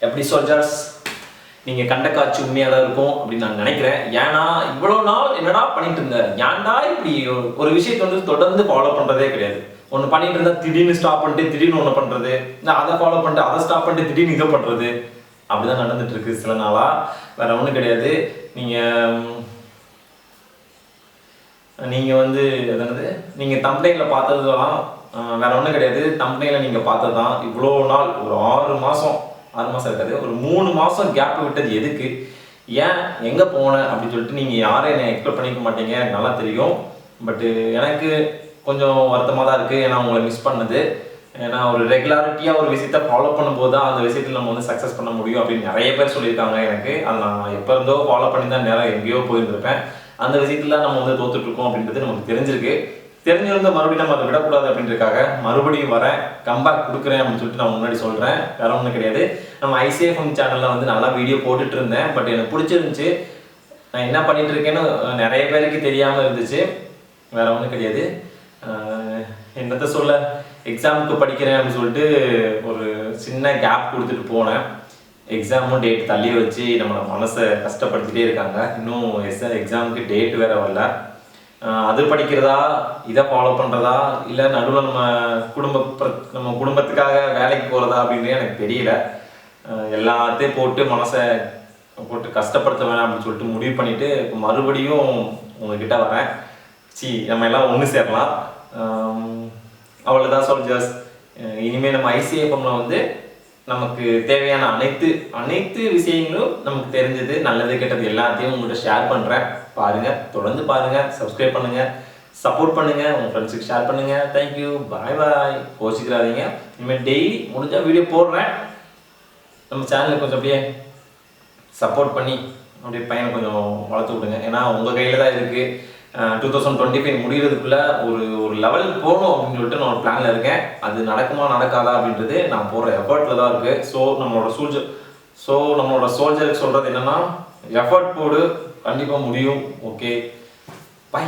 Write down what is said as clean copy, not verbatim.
எப்படி சோல்ஜர்ஸ் நீங்கள் கண்ட காட்சி உண்மையாக தான் இருக்கும் அப்படின்னு நான் நினைக்கிறேன். ஏன்னா இவ்வளோ நாள் என்னடா பண்ணிட்டு இருந்தேன், ஏன்டா இப்படி ஒரு விஷயத்தை வந்து தொடர்ந்து ஃபாலோ பண்ணுறதே கிடையாது. ஒன்று பண்ணிட்டு இருந்தா திடீர்னு ஸ்டாப் பண்ணிட்டு திடீர்னு ஒன்று பண்ணுறது, இல்லை அதை ஃபாலோ பண்ணிட்டு அதை ஸ்டாப் பண்ணிட்டு திடீர்னு இதை பண்ணுறது, அப்படிதான் நடந்துட்டு இருக்கு சில நாளாக. வேற ஒன்றும் கிடையாது. நீங்கள் வந்து என்னது நீங்கள் தம்ப்நெயிலில் பார்த்ததுலாம் வேற ஒன்றும் கிடையாது. தம்ப்நெயிலில் நீங்கள் பார்த்தது தான். இவ்வளோ நாள் ஒரு 6 மாதம் இருக்காது, ஒரு 3 மாதம் கேப் விட்டது எதுக்கு, ஏன், எங்கே போனேன் அப்படின்னு சொல்லிட்டு நீங்கள் யாரும் என்னை எக்ஸ்பெக்ட் பண்ணிக்க மாட்டீங்க, எனக்கு நல்லா தெரியும். பட்டு எனக்கு கொஞ்சம் வருத்தமாக தான் இருக்குது. ஏன்னா உங்களை மிஸ் பண்ணது. ஏன்னா ஒரு ரெகுலாரிட்டியாக ஒரு விஷயத்தை ஃபாலோ பண்ணும்போது தான் அந்த விஷயத்தில் நம்ம வந்து சக்ஸஸ் பண்ண முடியும் அப்படின்னு நிறைய பேர் சொல்லியிருக்காங்க எனக்கு. அதை நான் எப்போ இருந்தோ ஃபாலோ பண்ணி தான் நேரம் எங்கேயோ போயிருந்திருப்பேன். அந்த விஷயத்தில் நம்ம வந்து தோத்துட்ருக்கோம் அப்படின்றது நமக்கு தெரிஞ்சிருக்கு. தெரிஞ்சிருந்த மறுபடியும் நம்ம அதை விடக்கூடாது அப்படின்றதுக்காக மறுபடியும் வரேன், கம்பேக் கொடுக்குறேன் அப்படின்னு சொல்லிட்டு நான் முன்னாடி சொல்கிறேன். வேற ஒன்றும் கிடையாது. நம்ம ஐசிஎஃப்எம் சேனலில் வந்து நல்லா வீடியோ போட்டுட்டு இருந்தேன். பட் எனக்கு பிடிச்சிருந்துச்சு. நான் என்ன பண்ணிட்டு இருக்கேன்னு நிறைய பேருக்கு தெரியாமல் இருந்துச்சு. வேற ஒன்றும் கிடையாது. என்னத்த சொல்ல, எக்ஸாமுக்கு படிக்கிறேன் அப்படின்னு சொல்லிட்டு ஒரு சின்ன கேப் கொடுத்துட்டு போனேன். எக்ஸாமும் டேட் தள்ளி வச்சு நம்மளோட மனசை கஷ்டப்படுத்திட்டே இருக்காங்க. இன்னும் எக்ஸாமுக்கு டேட் வேற வரல. அது படிக்கிறதா, இதை ஃபாலோ பண்ணுறதா, இல்லை நடுவில் நம்ம குடும்பத்துக்காக வேலைக்கு போகிறதா அப்படின்னு எனக்கு தெரியல. எல்லாத்தையும் போட்டு மனசை போட்டு கஷ்டப்படுத்த வேணாம் அப்படின்னு சொல்லிட்டு முடிவு பண்ணிவிட்டு இப்போ மறுபடியும் உங்ககிட்ட வரேன். நம்ம எல்லாம் ஒன்று சேரலாம். அவ்வளோதான் சோல்ஜர்ஸ். இனிமேல் நம்ம ஐசிஎஃப்எம்ல வந்து நமக்கு தேவையான அனைத்து விஷயங்களும் நமக்கு தெரிஞ்சது, நல்லது கெட்டது எல்லாத்தையும் உங்கள்கிட்ட ஷேர் பண்ணுறேன். பாருங்கள், தொடர்ந்து பாருங்கள், சப்ஸ்கிரைப் பண்ணுங்கள், சப்போர்ட் பண்ணுங்கள், உங்கள் ஃப்ரெண்ட்ஸுக்கு ஷேர் பண்ணுங்கள். தேங்க்யூ, பாய் பாய். கோச்சிக்கிறாதீங்க. இனிமேல் டெய்லி முடிஞ்சால் வீடியோ போடுறேன். நம்ம சேனலுக்கு கொஞ்சம் அப்படியே சப்போர்ட் பண்ணி அப்படியே பையனை கொஞ்சம் வளர்த்து விடுங்க. ஏன்னா உங்கள் கையில் தான் இருக்குது. 2025 முடிகிறதுக்குள்ளே ஒரு லெவலுக்கு போகணும் அப்படின்னு சொல்லிட்டு நான் ஒரு பிளானில் இருக்கேன். அது நடக்குமா நடக்காதா அப்படின்றது நான் போகிற எஃபர்ட்டில் தான் இருக்குது. ஸோ நம்மளோட சோல்ஜருக்கு சொல்கிறது என்னென்னா, எஃபர்ட் போடு, கண்டிப்பாக முடியும். Okay, by.